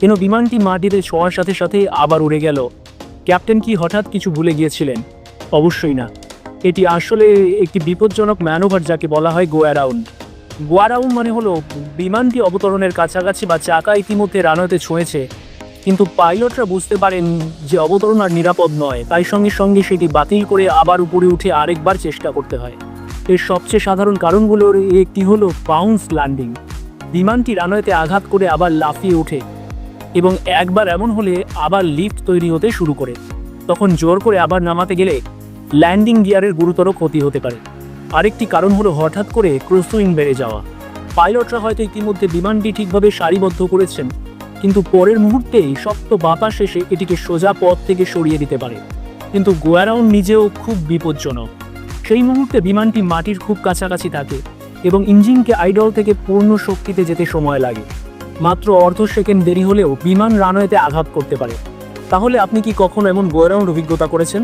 যেন বিমানটি মাটিতে ছোঁয়ার সাথে সাথে আবার উড়ে গেল। ক্যাপ্টেন কি হঠাৎ কিছু ভুলে গিয়েছিলেন? অবশ্যই না। এটি আসলে একটি বিপজ্জনক ম্যানোভার, যাকে বলা হয় গো অ্যারাউন্ড। গো অ্যারাউন্ড মানে হলো বিমানটি অবতরণের কাছাকাছি বা চাকা ইতিমধ্যে রানওয়েতে ছুঁয়েছে, কিন্তু পাইলটরা বুঝতে পারেন যে অবতরণ আর নিরাপদ নয়, তাই সঙ্গে সঙ্গে সেটি বাতিল করে আবার উপরে উঠে আরেকবার চেষ্টা করতে হয়। এর সবচেয়ে সাধারণ কারণগুলোর একটি হলো বাউন্স ল্যান্ডিং। বিমানটি রানওয়েতে আঘাত করে আবার লাফিয়ে ওঠে, এবং একবার এমন হলে আবার লিফট তৈরি হতে শুরু করে। তখন জোর করে আবার নামাতে গেলে ল্যান্ডিং গিয়ারের গুরুতর ক্ষতি হতে পারে। আরেকটি কারণ হলো হঠাৎ করে ক্রসুইং বেড়ে যাওয়া। পাইলটরা হয়তো ইতিমধ্যে বিমানটি ঠিকভাবে সারিবদ্ধ করেছেন, কিন্তু পরের মুহূর্তেই শক্ত বাতাস এসে এটিকে সোজা পথ থেকে সরিয়ে দিতে পারে। কিন্তু গো অ্যারাউন্ড নিজেও খুব বিপজ্জনক। সেই মুহূর্তে বিমানটি মাটির খুব কাছাকাছি থাকে এবং ইঞ্জিনকে আইডল থেকে পূর্ণ শক্তিতে যেতে সময় লাগে। মাত্র অর্ধ সেকেন্ড দেরি হলেও বিমান রানওয়েতে আঘাত করতে পারে। তাহলে আপনি কি কখনো এমন গো অ্যারাউন্ড অভিজ্ঞতা করেছেন?